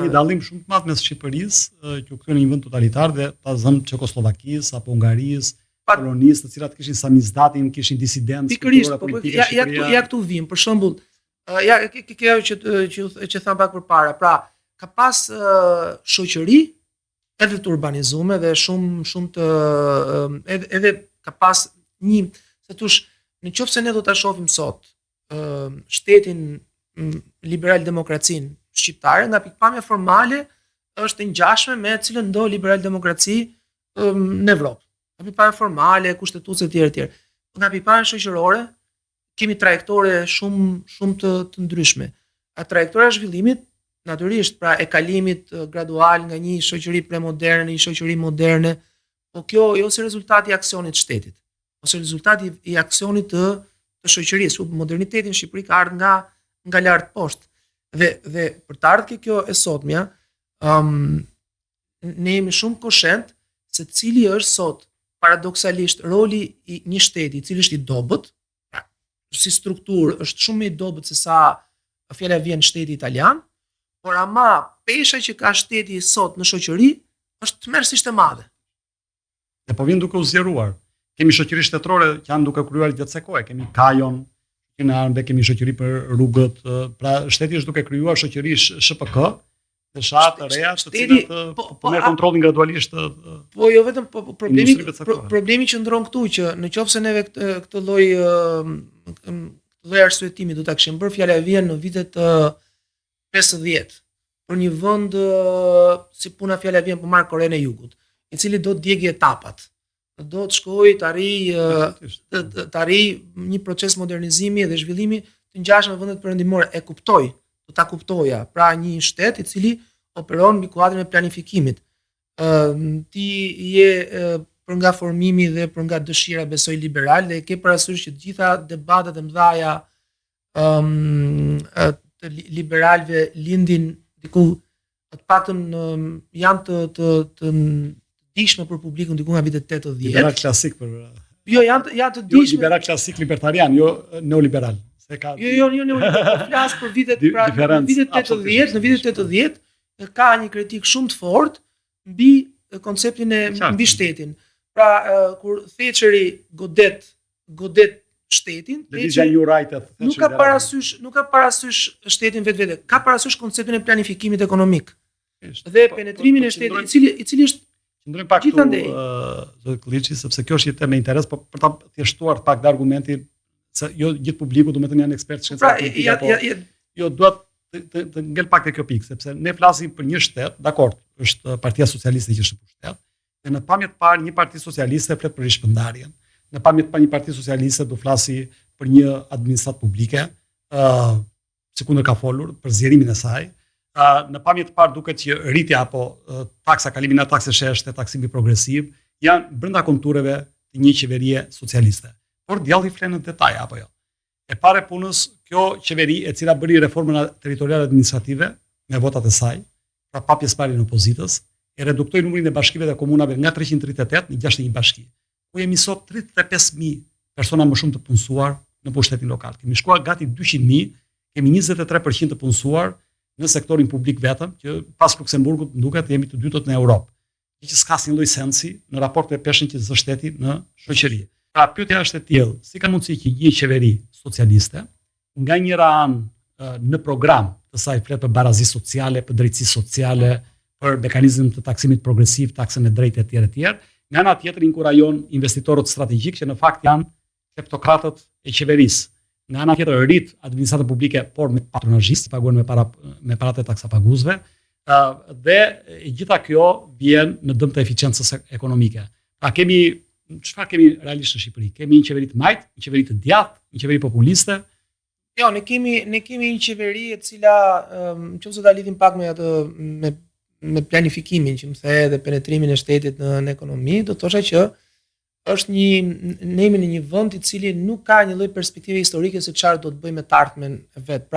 Një dallim shumë të madh mes Shqipërisë, që këtu në një vend totalitar dhe ta zëm Çekosllovakisë apo Hungarisë, Polonisë, të cilat kishin samizdatin, kishin disidencë. Pikërisht, po ja këtu vim, për shembull, ja kjo që tham pak përpara, pra ka pas shoqëri edhe të urbanizuar dhe shumë të edhe ka pas një, se thosh, nëse ne do ta shohim sot shtetin liberal demokracinë shqiptare, nga pikpamja formale është e ngjashme me cilën do liberal demokraci në Evropë. Nga pikpamja formale, kushtetuese etj. Nga pikpamja shoqërore kemi trajektore shumë të ndryshme. A trajektora e zhvillimit natyrisht, pra e kalimit gradual nga një shoqëri premoderne në një shoqëri moderne, po kjo jo si rezultati i aksionit të shtetit, ose rezultati i aksionit të shoqërisë. Moderniteti në Shqipëri ka ardhur nga lart poshtë. Dhe për të ardhur kjo e sotmja, ne jemi shumë koshent se cili është sot paradoksalisht roli i një shteti i cili është i dobët, si strukturë është shumë më i dobët se sa fjala vjen shteti italian, por ama pesha që ka shteti sot në shoqëri është tmerrsisht e madhe. Dhe po vjen duke u zgjeruar. Kemi shoqëri shtetërore që janë duke krijuar gjatë kohë, kemi Kajon, në armë, kemi shoqëri për rrugët, pra shteti është duke krijuar shoqëri SHPK, dhe fshat të reja të cilat po merr kontrollin gradualisht. Po jo vetëm problemi që ndron këtu që nëse neve këtë lloj arsyetimi do ta kishim bërë, fjala vjen në vitet 50 për një vend si puna fjala vjen për marr Korenë e Jugut, i cili do të djegë etapat. Do të shkojë të arrijë një proces modernizimi dhe zhvillimi të ngjashëm me vendet perëndimore. E kuptoj, do ta kuptoja, pra një shtet i cili operon mbi kuadrin e planifikimit. Ti je për nga formimi dhe për nga dëshira besoj liberal dhe ke parasysh që të gjitha debatet e mëdha të liberalëve lindin diku të paktën janë të dishme për publikun diku nga vitet 80. Liberal klasik për. Jo, janë të dishme. Liberal klasik libertarian, jo neoliberal. Jo, flas për vitet 80, në vitet 80 ka një kritik shumë të fortë mbi konceptin e mbi shtetin. Pra kur Thatcheri godet shtetin, nuk ka parasysh shtetin vetvete, ka parasysh konceptin e planifikimit ekonomik. Dhe penetrimin e shtetit, i cili është ndrojmë pak këtu zot Klliçi, sepse kjo është një temë interes, por për ta thjeshtuar pak dhe argumentin se jo gjithë publiku do të thënë janë ekspertë shkencëtar. Jo duhet të ngel pak te kjo pikë, sepse ne flasim për një shtet, dakord, është Partia Socialiste që është në pushtet, dhe në pamje të parë një parti socialiste flet për rishpërndarjen. Në pamje të parë një parti socialiste do flasi për një administratë publike, sikundër ka folur për zgjerimin e saj. Në pamje të parë duket që rritja apo taksa, kalimi nga taksë sheshte, taksimi progresiv, janë brenda kontureve të një qeverie socialiste. Por djalli flen në detaj apo jo. E para punës, kjo qeveri e cila bëri reformën territoriale administrative me votat e saj, pra pa pjesëmarrjen e opozitës, e reduktoi numrin e bashkive dhe komunave nga 338 në 61 bashki. Ku jemi sot 35.000 persona më shumë të punësuar në pushtetin lokal. Kemi shkuar gati 200.000, kemi 23% të punësuar në sektorin publik vetëm, që pas Luksemburgut duket jemi të dytët në Europë. Që s'ka asnjë lloj sensi në raport me peshën që zë shteti në shoqëri. Pra pyetja është e tillë, si ka mundësi që një qeveri socialiste, nga njëra anë në program të saj flet për barazi sociale, për drejtësi sociale, për mekanizëm të taksimit progresiv, taksën e drejtë etj. Nga ana tjetër inkurajon investitorët strategjik që në fakt janë kleptokratët e qeverisë. Nga ana tjetër rrit administratën publike, por me patronazhist, paguhen me paratë e taksapaguesve, dhe gjitha kjo vjen në dëm të eficiencës ekonomike. Pra çfarë kemi realisht në Shqipëri? Kemi një qeveri të majt, një qeveri të djathtë, një qeveri populiste. Jo, ne kemi një qeveri e cila, nëse ta lidhim pak me atë me planifikimin që më the dhe penetrimin e shtetit në ekonomi, do thosha që është ne jemi në një vend i cili nuk ka një lloj perspektive historike se çfarë do të bëjë me të ardhmen e vet.